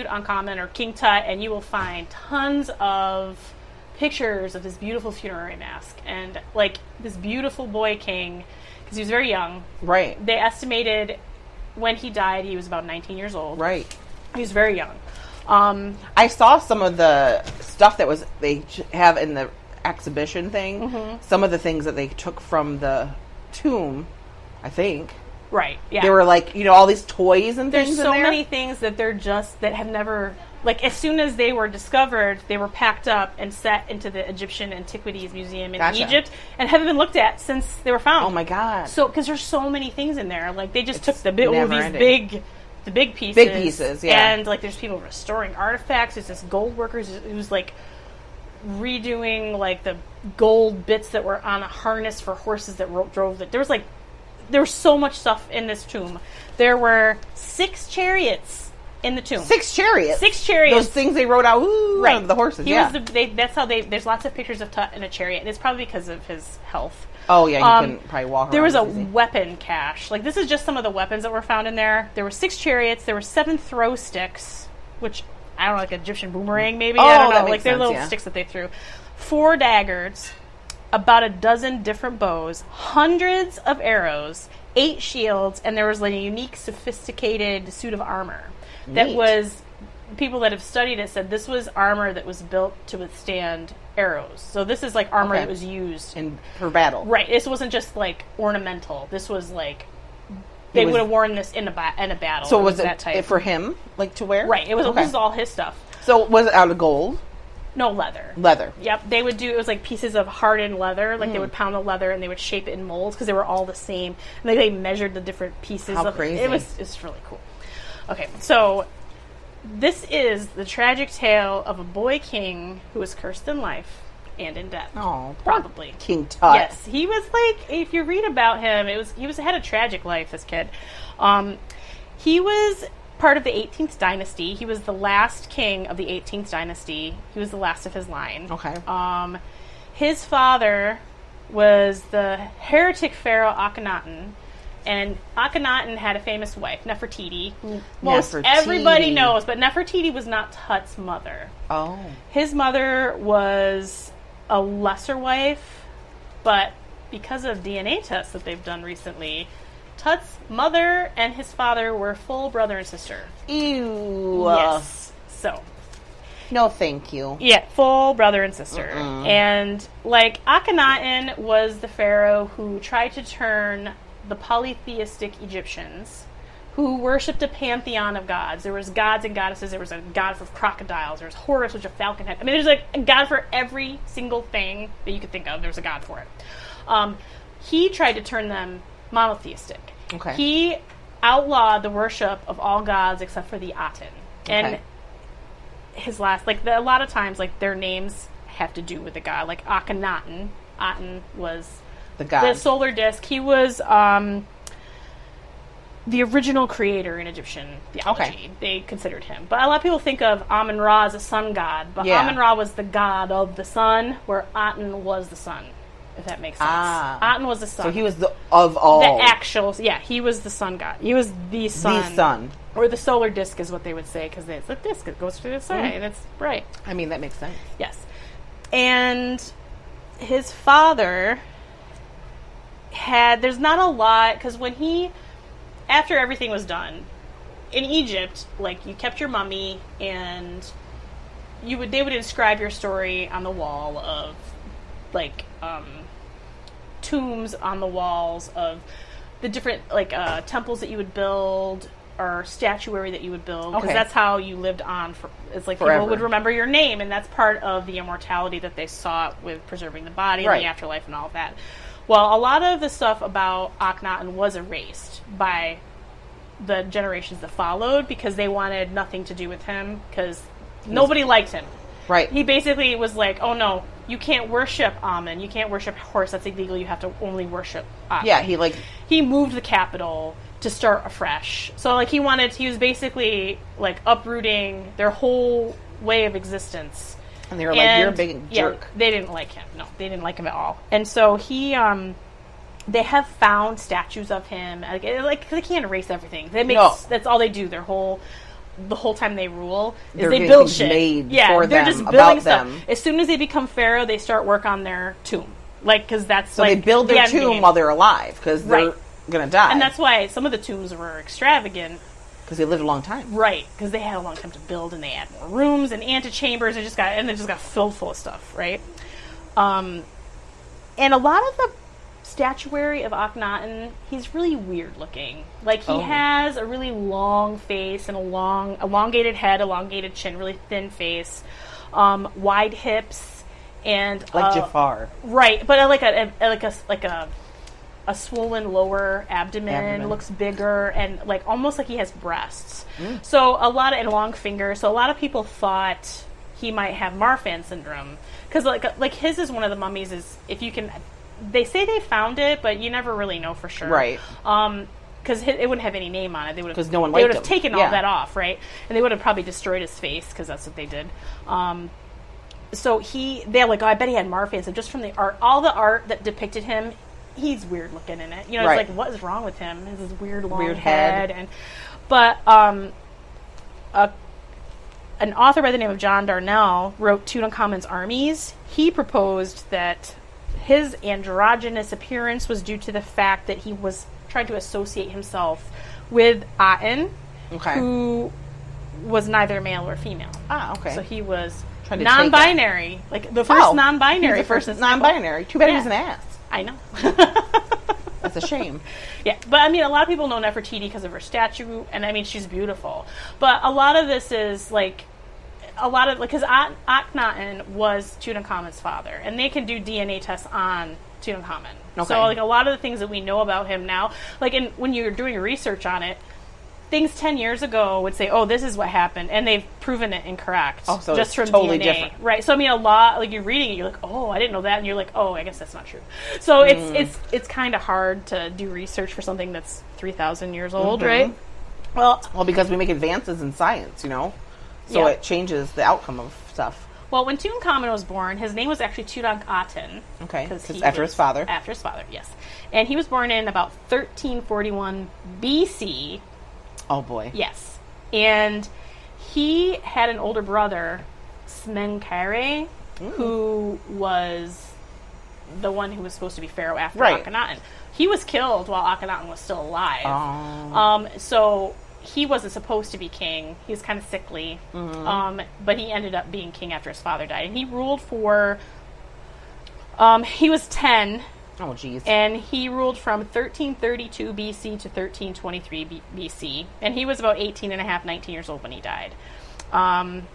Tutankhamun or King Tut, and you will find tons of pictures of this beautiful funerary mask and like this beautiful boy king, because he was very young. Right. They estimated when he died he was about 19 years old. Right. He was very young. I saw some of the stuff that they have in the exhibition thing. Mm-hmm. Some of the things that they took from the tomb, I think. Right. Yeah. There were like, all these toys and things. There's so many things that that have never, like, as soon as they were discovered, they were packed up and set into the Egyptian Antiquities Museum in Egypt and haven't been looked at since they were found. Oh my God. So, because there's so many things in there. Like, they just took the big pieces. Big pieces, yeah. And, like, there's people restoring artifacts. There's this gold workers who's, like, redoing, like, the gold bits that were on a harness for horses that drove it. There was so much stuff in this tomb. There were 6 chariots in the tomb. 6 chariots? 6 chariots. Those things they rode out, out of the horses, that's how there's lots of pictures of Tut in a chariot, and it's probably because of his health. Oh, yeah, he couldn't probably walk around. There was a weapon cache. Like, this is just some of the weapons that were found in there. There were 6 chariots. There were 7 throw sticks, which, I don't know, like an Egyptian boomerang, maybe? Oh, I don't know. Like, they're little sticks that they threw. 4 daggers, about a dozen different bows, hundreds of arrows, 8 shields, and there was like a unique, sophisticated suit of armor. That was, people that have studied it said this was armor that was built to withstand arrows. So this is like armor that was used for battle. Right. This wasn't just like ornamental. This was like they would have worn this in a battle. So was that type. It for him, like to wear? Right. It was. This is all his stuff. So was it out of gold? No, leather. Leather. Yep. They would it was like pieces of hardened leather. Like they would pound the leather and they would shape it in molds because they were all the same. And they measured the different pieces. How crazy. It's really cool. Okay, so this is the tragic tale of a boy king who was cursed in life and in death. Oh, probably King Tut. Yes, he was like, if you read about him, he had a tragic life. This kid, he was part of the 18th dynasty. He was the last king of the 18th dynasty. He was the last of his line. Okay. His father was the heretic pharaoh Akhenaten. And Akhenaten had a famous wife, Nefertiti, who everybody knows, but Nefertiti was not Tut's mother. Oh. His mother was a lesser wife, but because of DNA tests that they've done recently, Tut's mother and his father were full brother and sister. Ew. Yes. So. No, thank you. Yeah, full brother and sister. And, like, Akhenaten was the pharaoh who tried to turn the polytheistic Egyptians, who worshipped a pantheon of gods. There was gods and goddesses. There was a god for crocodiles. There was Horus, which a falcon head. I mean, there's like a god for every single thing that you could think of. There was a god for it. He tried to turn them monotheistic. Okay. He outlawed the worship of all gods except for the Aten. And his last, like, a lot of times, like, their names have to do with the god. Like Akhenaten. Aten was the god. The solar disk. He was the original creator in Egyptian theology. Okay. They considered him. But a lot of people think of Amun-Ra as a sun god. But Amun-Ra was the god of the sun, where Aten was the sun, if that makes sense. Aten was the sun. So he was of all. The actual, he was the sun god. He was the sun. The sun. Or the solar disk is what they would say, because it's a disk. It goes through the sky, and it's bright. I mean, that makes sense. Yes. And his father there's not a lot, because after everything was done, in Egypt, like, you kept your mummy, and they would inscribe your story on the wall of, like, tombs on the walls of the different, like, temples that you would build, or statuary that you would build, because that's how you lived on. It's like forever. People would remember your name, and that's part of the immortality that they sought with preserving the body and the afterlife and all of that. Well, a lot of the stuff about Akhenaten was erased by the generations that followed, because they wanted nothing to do with him, because nobody liked him. Right. He basically was like, oh no, you can't worship Amun, you can't worship Horus, that's illegal, you have to only worship Amun. Yeah, he moved the capital to start afresh. So, like, he was basically, like, uprooting their whole way of existence. And they were like, you're a big jerk. They didn't like him. No, they didn't like him at all. And so they have found statues of him. Like, they can't erase everything. That's all they do. Their whole the whole time they rule is They're they build shit. Made yeah, for they're them, just building stuff. Them. As soon as they become pharaoh, they start work on their tomb. Like, because that's so they build their tomb while they're alive because they're gonna die, and that's why some of the tombs were extravagant. Because they lived a long time. Right, because they had a long time to build, and they had more rooms and antechambers, and they just got filled full of stuff, right? And a lot of the statuary of Akhenaten, he's really weird looking. Like, he has a really long face and a long, elongated head, elongated chin, really thin face, wide hips, and like Jafar. Right, but like a swollen lower abdomen, looks bigger, and like almost like he has breasts. So and long fingers. So a lot of people thought he might have Marfan syndrome because like his is one of the mummies. Is if you can, they say they found it, but you never really know for sure, right? Because it wouldn't have any name on it. They would have no one they would liked have taken all that off, right? And they would have probably destroyed his face because that's what they did. So they're like, oh, I bet he had Marfan. So just from the art, all the art that depicted him. He's weird looking in it. You know, it's like, what is wrong with him? His weird long head. But an author by the name of John Darnell wrote Tutankhamun's Armies. He proposed that his androgynous appearance was due to the fact that he was trying to associate himself with Aten, who was neither male or female. Ah, okay. So he was non-binary. Like the first non-binary. The first non-binary. Too bad he was an ass. I know. That's a shame. Yeah, but I mean, a lot of people know Nefertiti because of her statue, and I mean, she's beautiful. But a lot of this is because Akhenaten was Tutankhamun's father, and they can do DNA tests on Tutankhamun. Okay. So like a lot of the things that we know about him now, like when you're doing research on it, things 10 years ago would say, oh, this is what happened, and they've proven it incorrect. Oh, so just it's from totally DNA. Different. Right. So I mean, a lot, like you're reading it, you're like, oh, I didn't know that, and you're like, oh, I guess that's not true. So it's kind of hard to do research for something that's 3,000 years old, right? Well, because we make advances in science, you know, so it changes the outcome of stuff. Well, when Tutankhamun was born, his name was actually Tutankhaten. Okay, because after his father. After his father, yes. And he was born in about 1341 BC. Oh, boy. Yes. And he had an older brother, Smenkhare, who was the one who was supposed to be pharaoh after Akhenaten. He was killed while Akhenaten was still alive. So he wasn't supposed to be king. He was kind of sickly. But he ended up being king after his father died. And he ruled for... he was 10... Oh, geez. And he ruled from 1332 BC to 1323 BC. And he was about 18 and a half, 19 years old when he died. And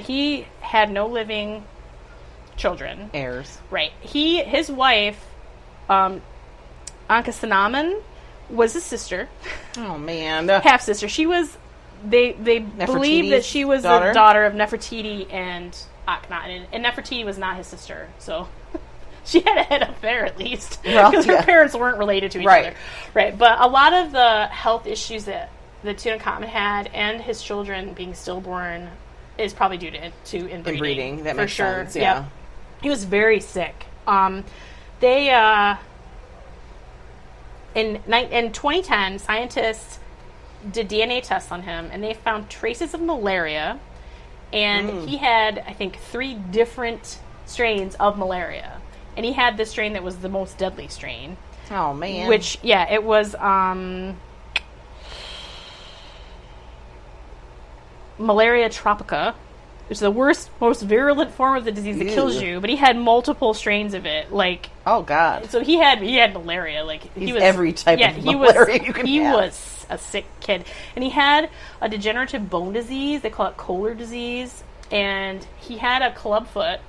he had no living children. Heirs. Right. His wife, Ankhesenamun, was his sister. Oh, man. Half-sister. She was... They believe that she was the daughter of Nefertiti and Akhenaten. And Nefertiti was not his sister, so... She had a head up there, at least, because her parents weren't related to each other. Right. But a lot of the health issues that Tutankhamun had and his children being stillborn is probably due to inbreeding. Inbreeding, that makes sense, yeah. He was very sick. In 2010, scientists did DNA tests on him, and they found traces of malaria, and he had, I think, 3 different strains of malaria. And he had this strain that was the most deadly strain. Oh, man. Which, it was malaria tropica, which is the worst, most virulent form of the disease that kills you. But he had multiple strains of it. Like, oh, God. So he had malaria. Like he was every type of malaria you can have. He was a sick kid. And he had a degenerative bone disease. They call it Kohler disease. And he had a clubfoot.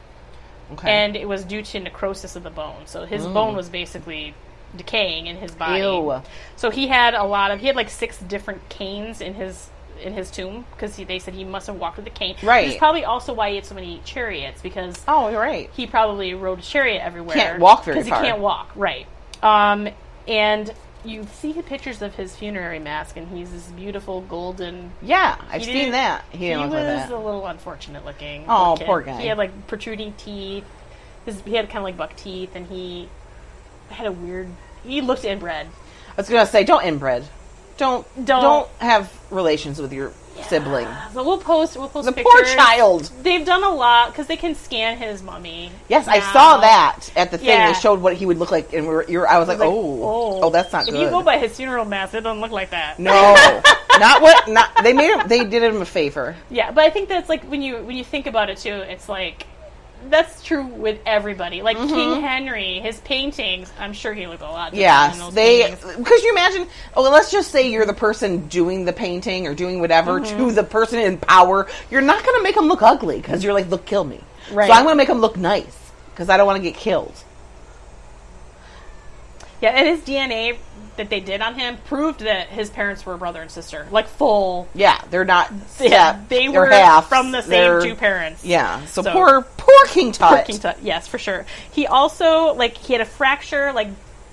Okay. And it was due to necrosis of the bone. So his bone was basically decaying in his body. Ew. So he had like 6 different canes in his tomb because they said he must have walked with a cane. Right. Which is probably also why he had so many chariots because you're right. He probably rode a chariot everywhere. Can't walk very far. Because he can't walk. Right. And you see pictures of his funerary mask, and he's this beautiful golden... Yeah, I've seen that. He was a little unfortunate looking. Oh, poor guy. He had, like, protruding teeth. He had kind of, like, buck teeth, and he had a weird... He looked inbred. I was going to say, don't inbred. Don't have relations with your sibling. So we'll post the pictures. Poor child. They've done a lot because they can scan his mummy. Yes, now. I saw that at the thing. They showed what he would look like, and I was like, oh, that's not good. If you go by his funeral mass, it doesn't look like that. No, they did him a favor. Yeah, but I think that's like when you think about it too, it's like. That's true with everybody. Like King Henry, his paintings, I'm sure he looked a lot different in those paintings. Because you imagine, let's just say you're the person doing the painting or doing whatever to the person in power. You're not going to make them look ugly because you're like, look, kill me. Right. So I'm going to make them look nice because I don't want to get killed. Yeah, and his DNA that they did on him proved that his parents were brother and sister. Like full. Yeah, they're not. They were half, from the same two parents. Yeah, so poor King Tut. Poor King Tut, yes, for sure. He also, he had a fracture,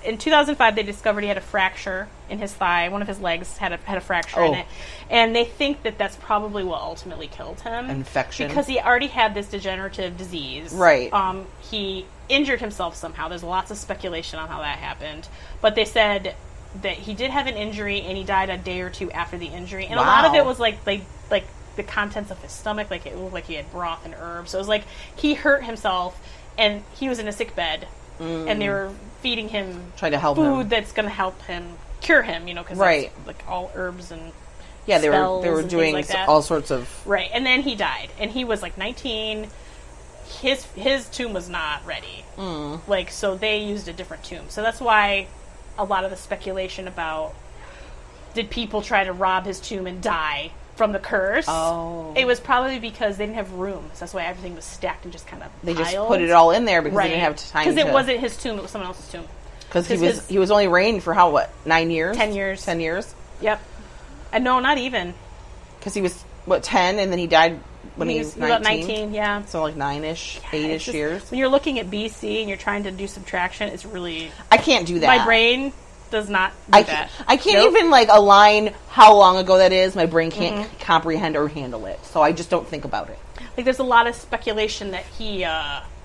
in 2005 they discovered he had a fracture in his thigh. One of his legs had a fracture in it. And they think that that's probably what ultimately killed him. Infection. Because he already had this degenerative disease. Right. He injured himself somehow. There's lots of speculation on how that happened. But they said that he did have an injury and he died a day or two after the injury. And a lot of it was like the contents of his stomach, it looked like he had broth and herbs. So it was like he hurt himself and he was in a sick bed and they were feeding him trying to help food him. That's going to help him cure him, because that's all herbs and they were doing all sorts of and then he died and he was 19. His tomb was not ready. So they used a different tomb. So that's why a lot of the speculation about did people try to rob his tomb and die from the curse. It was probably because they didn't have rooms. That's why everything was stacked and just kind of They just put it all in there because they didn't have time because it wasn't his tomb, it was someone else's tomb. Because he was only reigned for 9 years? 10 years. 10 years? Yep. No, not even. Because he was, 10, and then he died when he was 19? About 19, yeah. So 9-ish, 8-ish years. When you're looking at BC and you're trying to do subtraction, it's really... I can't do that. My brain does not do that. I can't even align how long ago that is. My brain can't comprehend or handle it. So I just don't think about it. There's a lot of speculation that he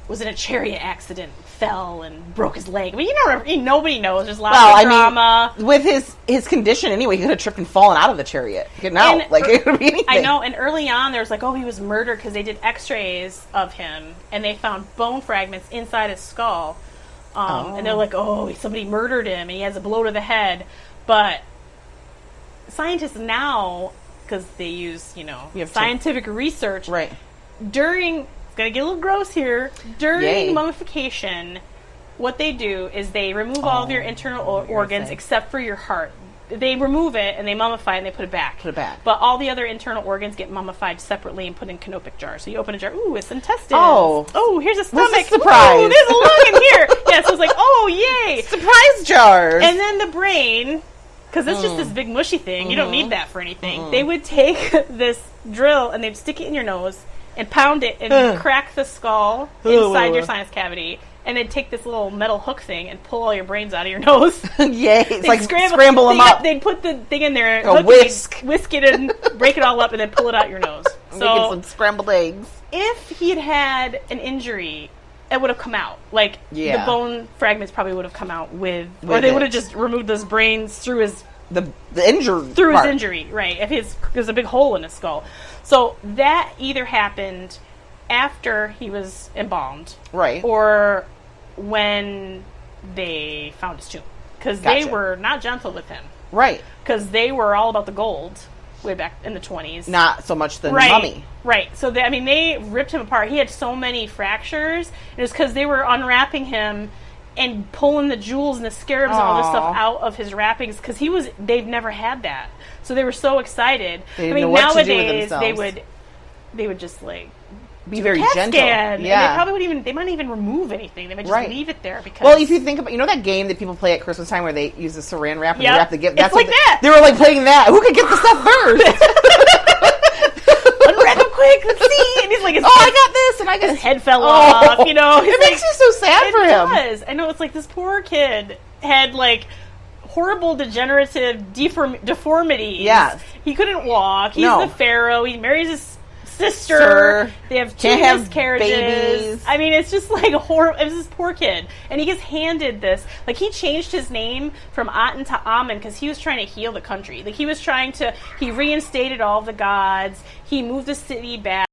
was in a chariot accident, fell and broke his leg. Nobody knows. There's a lot of drama. With his condition anyway, he could have tripped and fallen out of the chariot. It could be anything. I know, and early on there was he was murdered because they did x-rays of him and they found bone fragments inside his skull. And they're somebody murdered him and he has a blow to the head. But scientists now, because they use, scientific research. Right. It's going to get a little gross here. During mummification, what they do is they remove all of your internal organs except for your heart. They remove it and they mummify it and they put it back. But all the other internal organs get mummified separately and put in canopic jars. So you open a jar. Ooh, it's intestines. Oh, here's a stomach. What's a surprise? Ooh, there's a lung in here. Yeah, so it's yay. Surprise jars. And then the brain, because it's just this big mushy thing. You don't need that for anything. They would take this drill and they'd stick it in your nose and pound it and crack the skull inside your sinus cavity. And they'd take this little metal hook thing and pull all your brains out of your nose. Yay. It's scramble them up. They'd put the thing in there. Whisk it and break it all up and then pull it out your nose. So making some scrambled eggs. If he had an injury, it would have come out. The bone fragments probably would have come out with or they would have just removed those brains through his... The injury Through part. his injury, right. There's a big hole in his skull. So that either happened after he was embalmed. Right. Or when they found his tomb. Because they were not gentle with him. Right. Because they were all about the gold way back in the 20s. Not so much the mummy. Right. So, they ripped him apart. He had so many fractures. It was because they were unwrapping him and pulling the jewels and the scarabs and all this stuff out of his wrappings. Because they've never had that. So they were so excited. They didn't know what nowadays, to do with themselves. they would just be very gentle. Yeah. And they probably they might even remove anything. They might just leave it there because... Well, if you think about, that game that people play at Christmas time where they use the saran wrap and they wrap the gift? That's it's that. They were playing that. Who could get the stuff first? Unwrap him quick. Let's see. And he's like, I got this, and his head fell off. It makes me so sad for him. It does. I know. It's this poor kid had horrible degenerative deformities. Yes. He couldn't walk. He's the pharaoh. He marries his sister. They have two miscarriages. Babies. I mean, it's just like horrible. It was this poor kid, and he gets handed this. Like, he changed his name from Aten to Amen because he was trying to heal the country. Like, he reinstated all the gods. He moved the city back.